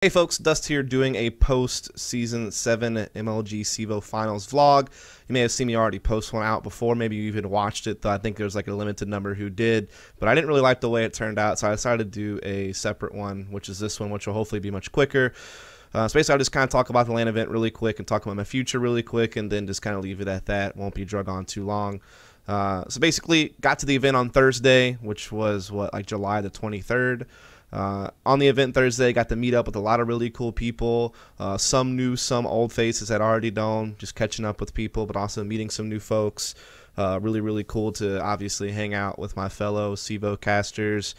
Hey folks, Dust here doing a post-season 7 MLG CEVO Finals vlog. You may have seen me already post one out before, maybe you even watched it, though I think there's like a limited number who did, but I didn't really like the way it turned out, so I decided to do a separate one, which is this one, which will hopefully be much quicker. So basically I'll just kind of talk about the LAN event really quick and talk about my future really quick, and then just kind of leave it at that. Won't be drug on too long. So basically got to the event on Thursday, which was like July the 23rd. On the event Thursday, got to meet up with a lot of really cool people, some new, some old faces that I already known, just catching up with people, but also meeting some new folks. Really cool to obviously hang out with my fellow CEVO casters,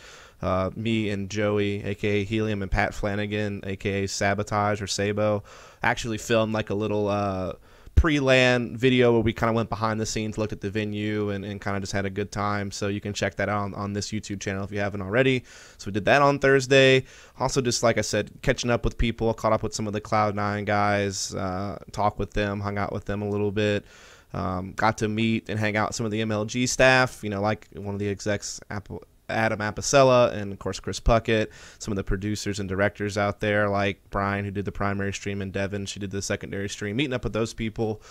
me and Joey, aka Helium, and Pat Flanagan, aka Sabotage or Sabo. Actually filmed like a little pre-LAN video where we kind of went behind the scenes, looked at the venue, and kind of just had a good time. So you can check that out on this YouTube channel if you haven't already. So we did that on Thursday. Also, just like I said, catching up with people, caught up with some of the Cloud9 guys, talked with them, hung out with them a little bit. Got to meet and hang out with some of the MLG staff, you know, like one of the execs, Adam Apicella, and of course Chris Puckett, some of the producers and directors out there like Brian, who did the primary stream, and Devin, she did the secondary stream. Meeting up with those people,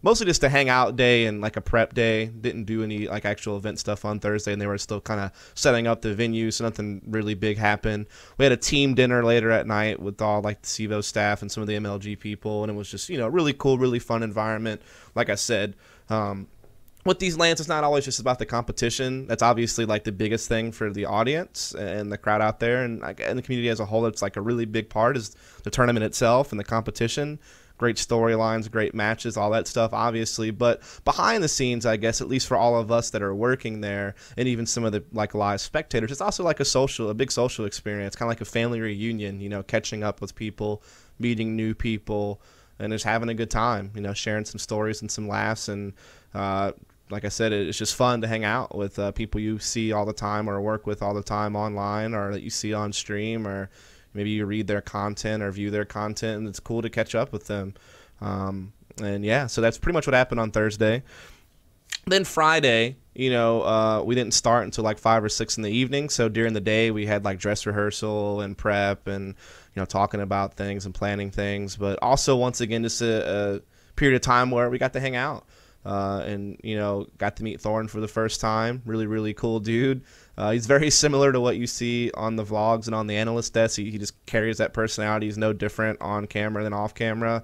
mostly just a hangout day and like a prep day. Didn't do any like actual event stuff on Thursday, and they were still kind of setting up the venue, so nothing really big happened. We had a team dinner later at night with all like the CEVO staff and some of the MLG people, and it was just, you know, really cool, really fun environment. Like I said, with these LANs, it's not always just about the competition. That's obviously like the biggest thing for the audience and the crowd out there, and like in the community as a whole. It's like a really big part is the tournament itself and the competition. Great storylines, great matches, all that stuff, obviously. But behind the scenes, I guess, at least for all of us that are working there, and even some of the like live spectators, it's also like a big social experience, kind of like a family reunion. You know, catching up with people, meeting new people, and just having a good time. You know, sharing some stories and some laughs, and like I said, it's just fun to hang out with people you see all the time or work with all the time online, or that you see on stream, or maybe you read their content or view their content, and it's cool to catch up with them. And yeah, so that's pretty much what happened on Thursday. Then Friday, you know, we didn't start until like 5 or 6 in the evening. So during the day, we had like dress rehearsal and prep and, you know, talking about things and planning things. But also, once again, just a period of time where we got to hang out. And, you know, got to meet Thorn for the first time. Really cool dude. He's very similar to what you see on the vlogs and on the analyst desk. He just carries that personality. He's no different on camera than off camera.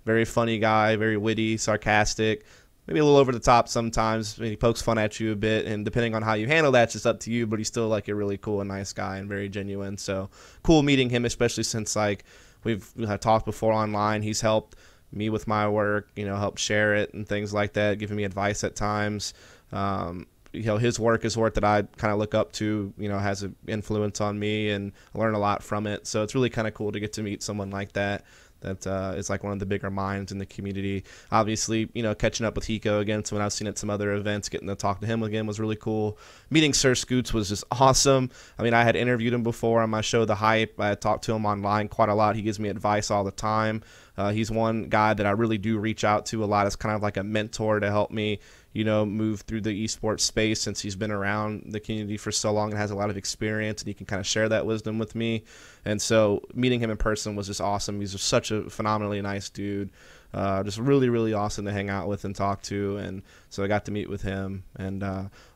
Very funny guy, very witty, sarcastic, maybe a little over the top sometimes. I mean, he pokes fun at you a bit, and depending on how you handle that, it's just up to you, but he's still like a really cool and nice guy and very genuine. So cool meeting him, especially since like we've talked before online. He's helped me with my work, you know, help share it and things like that, giving me advice at times. You know, his work is work that I kind of look up to, you know, has an influence on me, and I learn a lot from it. So it's really kind of cool to get to meet someone like that. That is like one of the bigger minds in the community. Obviously, you know, catching up with Hiko again, so when I've seen at some other events, getting to talk to him again was really cool. Meeting Sir Scoots was just awesome. I mean, I had interviewed him before on my show, The Hype. I had talked to him online quite a lot. He gives me advice all the time. He's one guy that I really do reach out to a lot as kind of like a mentor to help me, you know, move through the esports space, since he's been around the community for so long and has a lot of experience, and he can kind of share that wisdom with me. And so meeting him in person was just awesome. He's just such a phenomenally nice dude. Just really awesome to hang out with and talk to. And so I got to meet with him, and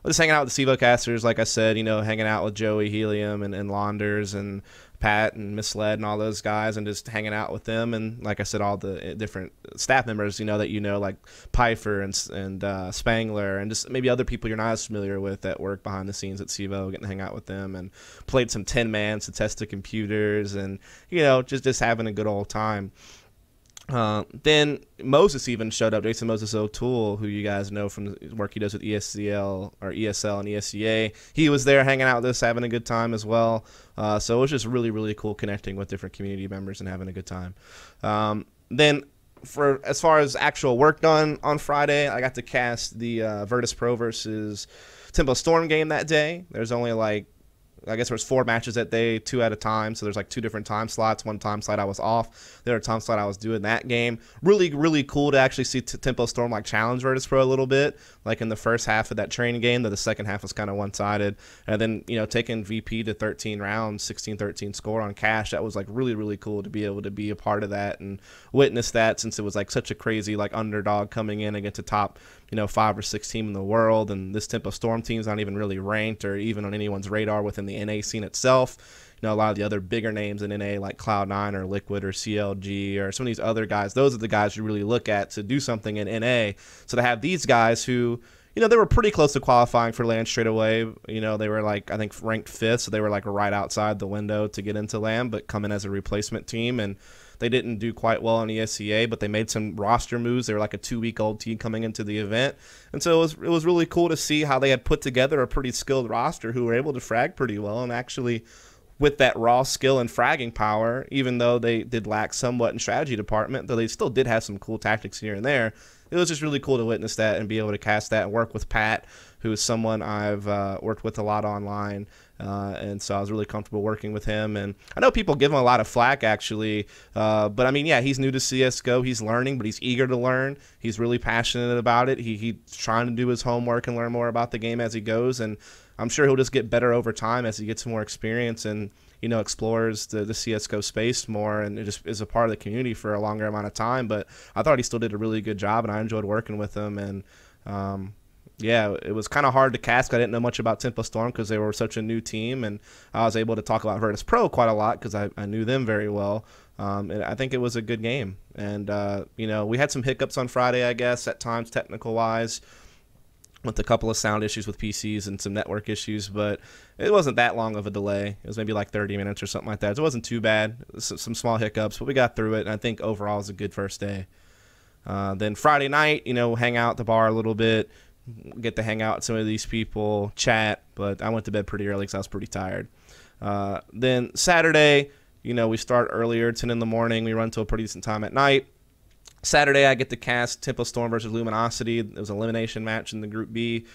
just hanging out with the CEVO casters, like I said, you know, hanging out with Joey, Helium, and Launders, and Pat, and Misled, and all those guys, and just hanging out with them. And like I said, all the different staff members, you know, that you know, like Pfeiffer and Spangler, and just maybe other people you're not as familiar with that work behind the scenes at CEVO, getting to hang out with them, and played some 10-mans to test the computers, and, you know, just having a good old time. Then Moses even showed up, Jason Moses O'Toole, who you guys know from the work he does with ESL and ESCA. He was there hanging out with us, having a good time as well. So it was just really cool connecting with different community members and having a good time. Then for as far as actual work done on Friday, I got to cast the Virtus Pro versus Tempo Storm game that day. There's only like I guess there was 4 matches that day, 2 at a time. So there's like 2 different time slots. One time slot I was off. The other time slot I was doing that game. Really, really cool to actually see Tempo Storm like challenge Virtus Pro a little bit, like in the first half of that training game. Though the second half was kind of one-sided. And then, you know, taking VP to 13 rounds, 16-13 score on Cash. That was like really, really cool to be able to be a part of that and witness that, since it was like such a crazy like underdog coming in against a top, you know, 5 or 6 team in the world. And this Tempo Storm team's not even really ranked or even on anyone's radar within the NA scene itself. You know, a lot of the other bigger names in NA like Cloud9 or Liquid or CLG or some of these other guys, those are the guys you really look at to do something in NA. So to have these guys who, you know, they were pretty close to qualifying for LAN straight away. You know, they were like, I think, ranked 5th, so they were like right outside the window to get into LAN, but come in as a replacement team. And they didn't do quite well in ESEA, but they made some roster moves. They were like a 2-week-old team coming into the event. And so it was really cool to see how they had put together a pretty skilled roster who were able to frag pretty well. And actually, with that raw skill and fragging power, even though they did lack somewhat in strategy department, though they still did have some cool tactics here and there, it was just really cool to witness that and be able to cast that and work with Pat, who is someone I've worked with a lot online. And so I was really comfortable working with him. And I know people give him a lot of flack, actually. But, I mean, yeah, he's new to CSGO. He's learning, but he's eager to learn. He's really passionate about it. He's trying to do his homework and learn more about the game as he goes. And I'm sure he'll just get better over time as he gets more experience and, you know, explores the CSGO space more and it just is a part of the community for a longer amount of time. But I thought he still did a really good job, and I enjoyed working with him. And, yeah, it was kind of hard to cast. I didn't know much about Tempo Storm because they were such a new team, and I was able to talk about Virtus Pro quite a lot because I knew them very well. And I think it was a good game. And, you know, we had some hiccups on Friday, I guess, at times technical-wise, with a couple of sound issues with PCs and some network issues, but it wasn't that long of a delay. It was maybe like 30 minutes or something like that. So it wasn't too bad. Some small hiccups, but we got through it, and I think overall it was a good first day. Then Friday night, you know, hang out at the bar a little bit, get to hang out with some of these people, chat, but I went to bed pretty early because I was pretty tired. Then Saturday, you know, we start earlier, 10 in the morning. We run till a pretty decent time at night. Saturday, I get to cast Tempo Storm versus Luminosity. It was an elimination match in the Group B.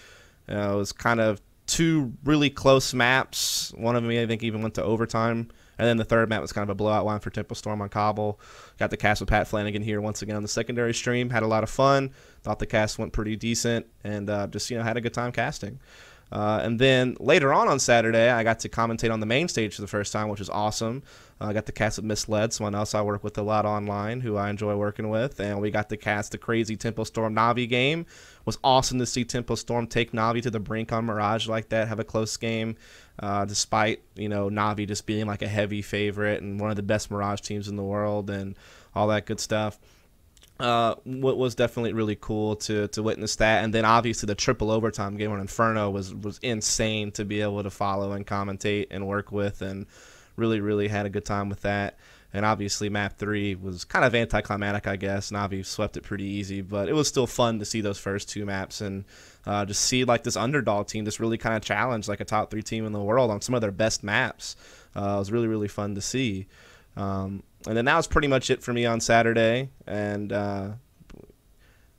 It was kind of 2 really close maps. One of them, I think, even went to overtime. And then the third map was kind of a blowout one for Tempo Storm on Cobble. Got the cast with Pat Flanagan here once again on the secondary stream. Had a lot of fun. Thought the cast went pretty decent. And just, you know, had a good time casting. And then later on Saturday, I got to commentate on the main stage for the first time, which was awesome. I got to cast with Misled, someone else I work with a lot online, who I enjoy working with. And we got to cast the crazy Tempo Storm Navi game. It was awesome to see Tempo Storm take Navi to the brink on Mirage like that, have a close game, despite, you know, Navi just being like a heavy favorite and one of the best Mirage teams in the world and all that good stuff. What was definitely really cool to witness that. And then obviously the triple overtime game on Inferno was insane to be able to follow and commentate and work with, and really had a good time with that. And obviously map 3 was kind of anticlimactic, I guess. Navi swept it pretty easy, but it was still fun to see those first 2 maps and just see like this underdog team just really kind of challenge like a top 3 team in the world on some of their best maps. It was really fun to see. And then that was pretty much it for me on Saturday. And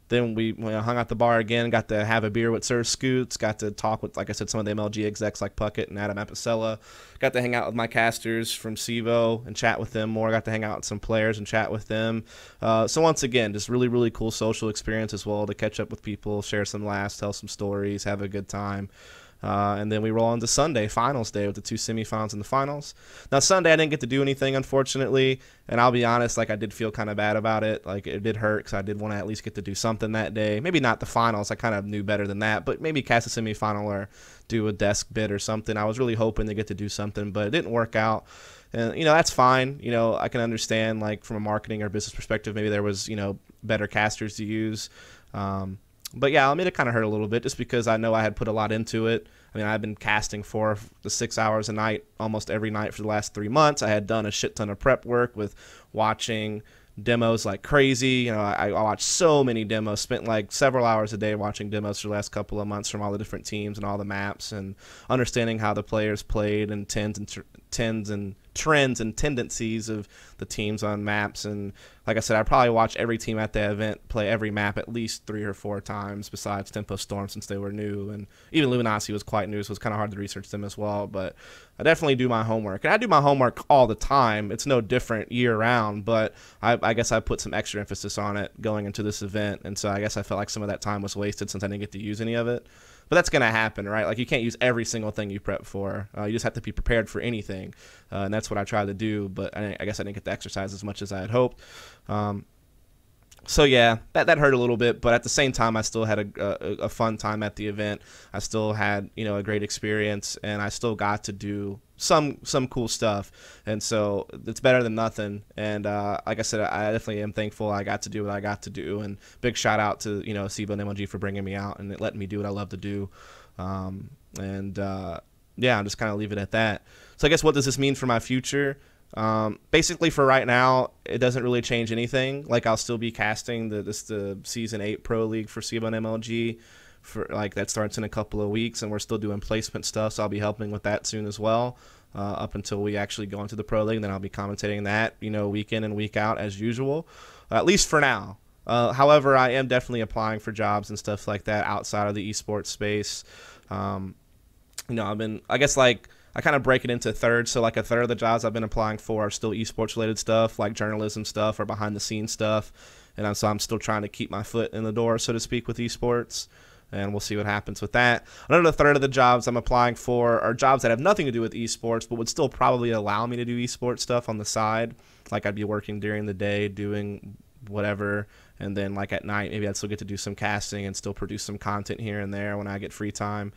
then we hung out the bar again, got to have a beer with Sir Scoots, got to talk with, like I said, some of the MLG execs like Puckett and Adam Apicella. Got to hang out with my casters from CEVO and chat with them more. Got to hang out with some players and chat with them. So once again, just really cool social experience as well, to catch up with people, share some laughs, tell some stories, have a good time. And then we roll into Sunday, finals day, with the 2 semifinals and the finals. Now, Sunday, I didn't get to do anything, unfortunately, and I'll be honest, like, I did feel kind of bad about it. Like, it did hurt, because I did want to at least get to do something that day. Maybe not the finals, I kind of knew better than that, but maybe cast a semifinal or do a desk bid or something. I was really hoping to get to do something, but it didn't work out. And, you know, that's fine. You know, I can understand, like, from a marketing or business perspective, maybe there was, you know, better casters to use. But yeah, I mean, it kind of hurt a little bit just because I know I had put a lot into it. I mean, I've been casting 4 to 6 hours a night almost every night for the last 3 months. I had done a shit ton of prep work with watching demos like crazy. You know, I watched so many demos, spent like several hours a day watching demos for the last couple of months from all the different teams and all the maps, and understanding how the players played and tens and trends and tendencies of the teams on maps. And like I said, I probably watch every team at the event play every map at least 3 or 4 times besides Tempo Storm, since they were new, and even Luminasi was quite new, so it was kind of hard to research them as well. But I definitely do my homework, and I do my homework all the time. It's no different year round, but I guess I put some extra emphasis on it going into this event, and so I guess I felt like some of that time was wasted since I didn't get to use any of it. But that's going to happen, right? Like, you can't use every single thing you prep for. You just have to be prepared for anything, and that's what I tried to do. But I guess I didn't get to exercise as much as I had hoped. So yeah, that hurt a little bit, but at the same time, I still had a fun time at the event. I still had, you know, a great experience, and I still got to do some cool stuff, and so it's better than nothing. And like I said, I definitely am thankful I got to do what I got to do, and big shout out to, you know, CEVO and MLG for bringing me out and letting me do what I love to do. Yeah, I'll just kind of leave it at that. So I guess, what does this mean for my future? Basically, for right now, it doesn't really change anything. Like, I'll still be casting the Season 8 Pro League for CEVO and MLG. For, like, that starts in a couple of weeks, and we're still doing placement stuff, so I'll be helping with that soon as well, up until we actually go into the Pro League. And then I'll be commentating that, you know, week in and week out as usual, at least for now. However, I am definitely applying for jobs and stuff like that outside of the esports space. You know, I guess, like, I kind of break it into thirds. So, like, a third of the jobs I've been applying for are still esports related stuff, like journalism stuff or behind the scenes stuff. And so I'm still trying to keep my foot in the door, so to speak, with esports. And we'll see what happens with that. Another third of the jobs I'm applying for are jobs that have nothing to do with esports, but would still probably allow me to do esports stuff on the side. Like, I'd be working during the day doing whatever, and then, like, at night, maybe I'd still get to do some casting and still produce some content here and there when I get free time.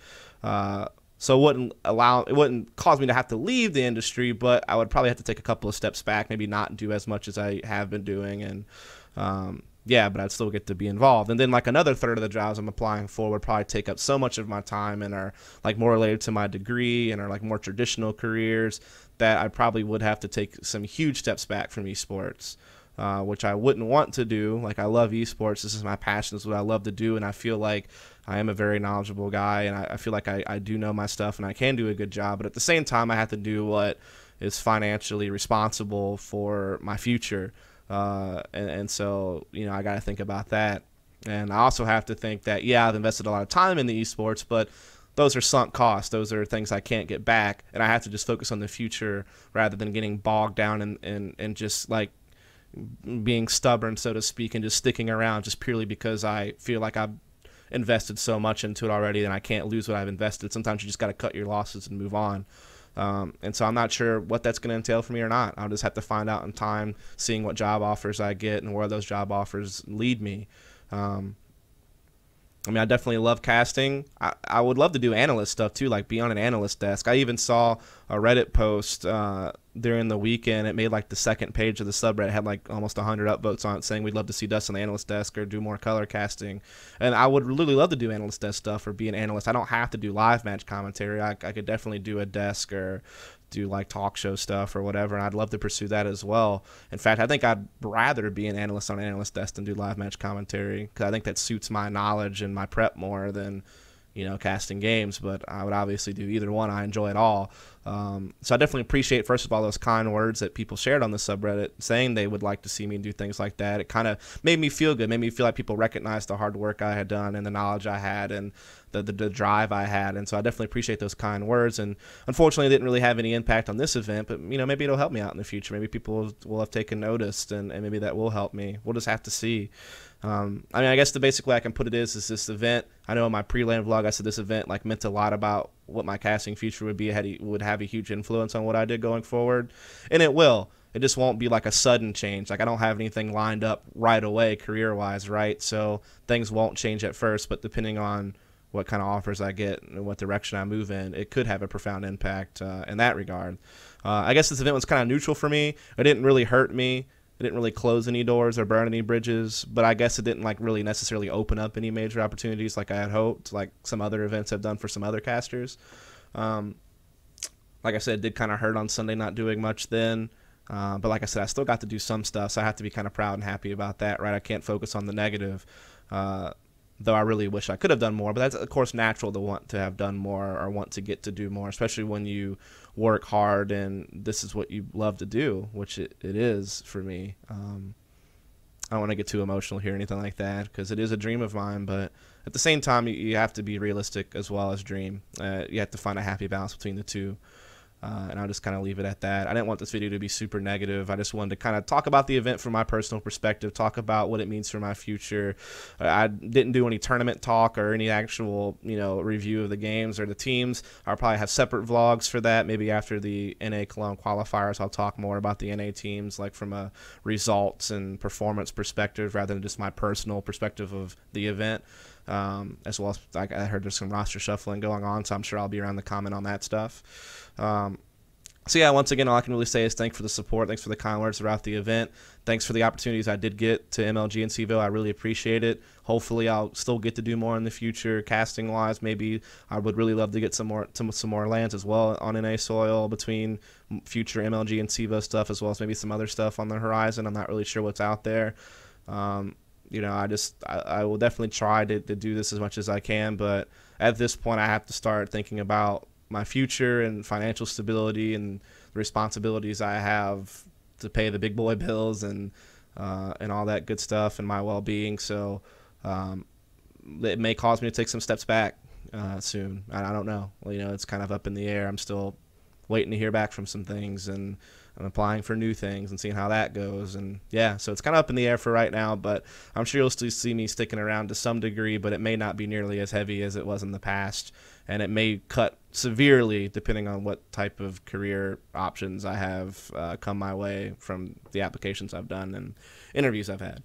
So it wouldn't cause me to have to leave the industry, but I would probably have to take a couple of steps back, maybe not do as much as I have been doing, and yeah, but I'd still get to be involved. And then, like, another third of the jobs I'm applying for would probably take up so much of my time and are, like, more related to my degree and are, like, more traditional careers that I probably would have to take some huge steps back from esports. Which I wouldn't want to do. Like, I love esports. This is my passion. This is what I love to do, and I feel like I am a very knowledgeable guy, and I feel like I do know my stuff, and I can do a good job. But at the same time, I have to do what is financially responsible for my future. And so, you know, I got to think about that. And I also have to think that, yeah, I've invested a lot of time in the esports, but those are sunk costs. Those are things I can't get back, and I have to just focus on the future rather than getting bogged down and just, like, being stubborn, so to speak, and just sticking around just purely because I feel like I've invested so much into it already and I can't lose what I've invested. Sometimes you just got to cut your losses and move on. And so I'm not sure what that's going to entail for me or not. I'll just have to find out in time, seeing what job offers I get and where those job offers lead me. I mean, I definitely love casting. I would love to do analyst stuff too, like be on an analyst desk. I even saw a Reddit post during the weekend. It made, like, the second page of the subreddit. It had, like, almost 100 upvotes on it saying we'd love to see Dust on the analyst desk or do more color casting. And I would really love to do analyst desk stuff or be an analyst. I don't have to do live match commentary. I could definitely do a desk or do, like, talk show stuff or whatever, and I'd love to pursue that as well. In fact, I think I'd rather be an analyst on an analyst desk than do live match commentary, because I think that suits my knowledge and my prep more than, you know, casting games. But I would obviously do either one. I enjoy it all. So I definitely appreciate, first of all, those kind words that people shared on the subreddit saying they would like to see me do things like that. It kind of made me feel good, made me feel like people recognized the hard work I had done and the knowledge I had and the drive I had. And so I definitely appreciate those kind words. And unfortunately, it didn't really have any impact on this event, but, you know, maybe it'll help me out in the future. Maybe people will have taken notice, and maybe that will help me. We'll just have to see. I mean, I guess the basic way I can put it is this event, I know in my pre-LAN vlog I said this event, like, meant a lot about what my casting future would be. It would have a huge influence on what I did going forward, and it will. It just won't be like a sudden change. Like, I don't have anything lined up right away career-wise, right? So things won't change at first, but depending on what kind of offers I get and what direction I move in, it could have a profound impact in that regard. I guess this event was kind of neutral for me. It didn't really hurt me. It didn't really close any doors or burn any bridges, but I guess it didn't, like, really necessarily open up any major opportunities like I had hoped, like some other events have done for some other casters. Like I said, it did kind of hurt on Sunday not doing much then. But like I said, I still got to do some stuff, so I have to be kind of proud and happy about that, right? I can't focus on the negative. though I really wish I could have done more. But that's, of course, natural to want to have done more or want to get to do more, especially when you work hard and this is what you love to do, which it is for me. I don't want to get too emotional here or anything like that, because it is a dream of mine, but at the same time, you have to be realistic as well as dream. You have to find a happy balance between the two. And I'll just kind of leave it at that. I didn't want this video to be super negative. I just wanted to kind of talk about the event from my personal perspective, talk about what it means for my future. I didn't do any tournament talk or any actual, review of the games or the teams. I'll probably have separate vlogs for that. Maybe after the NA Cologne qualifiers, I'll talk more about the NA teams, like from a results and performance perspective, rather than just my personal perspective of the event. As well as I heard there's some roster shuffling going on, so I'm sure I'll be around to comment on that stuff. So yeah, once again, all I can really say is thanks for the support, thanks for the kind words throughout the event, thanks for the opportunities I did get to MLG and CEVO. I really appreciate it. Hopefully I'll still get to do more in the future, casting wise. Maybe I would really love to get some more LANs as well on NA soil between future MLG and CEVO stuff, as well as maybe some other stuff on the horizon. I'm not really sure what's out there. I will definitely try to do this as much as I can, but at this point I have to start thinking about my future and financial stability and the responsibilities I have to pay the big boy bills and all that good stuff, and my well-being. So it may cause me to take some steps back soon. I don't know. Well, it's kind of up in the air. I'm still waiting to hear back from some things, and I'm applying for new things and seeing how that goes. And yeah, so it's kind of up in the air for right now, but I'm sure you'll still see me sticking around to some degree, but it may not be nearly as heavy as it was in the past, and it may cut severely depending on what type of career options I have come my way from the applications I've done and interviews I've had.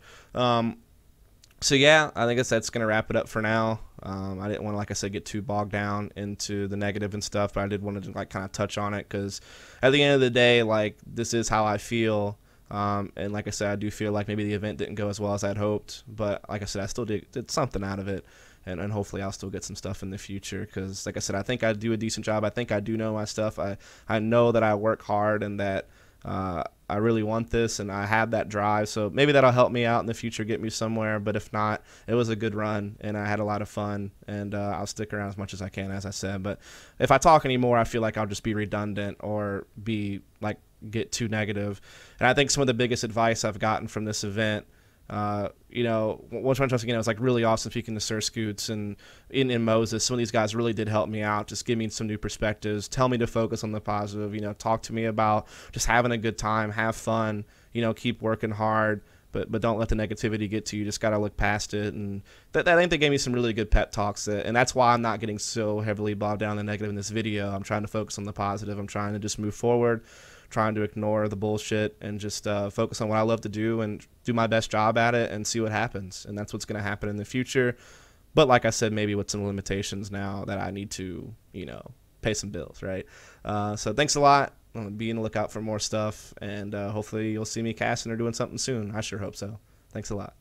So yeah, I think that's going to wrap it up for now. I didn't want to, like I said, get too bogged down into the negative and stuff, but I did want to kind of touch on it, because at the end of the day, this is how I feel. And like I said, I do feel like maybe the event didn't go as well as I'd hoped, but like I said, I still did something out of it, and hopefully I'll still get some stuff in the future, because like I said, I think I do a decent job. I think I do know my stuff. I know that I work hard and that I really want this, and I have that drive, so maybe that'll help me out in the future, get me somewhere. But if not, it was a good run, and I had a lot of fun, and I'll stick around as much as I can, as I said. But if I talk anymore, I feel like I'll just be redundant or get too negative. And I think some of the biggest advice I've gotten from this event, once again, it was really awesome speaking to Sir Scoots and in Moses. Some of these guys really did help me out, just give me some new perspectives, tell me to focus on the positive, talk to me about just having a good time, have fun, keep working hard, but don't let the negativity get to you. Just got to look past it. And I think they gave me some really good pep talks, and that's why I'm not getting so heavily bogged down in the negative in this video. I'm trying to focus on the positive. I'm trying to just move forward, trying to ignore the bullshit, and just focus on what I love to do and do my best job at it and see what happens. And that's what's going to happen in the future. But like I said, maybe with some limitations now that I need to, pay some bills, right? So thanks a lot. I'm be on the lookout for more stuff, and hopefully you'll see me casting or doing something soon. I sure hope so. Thanks a lot.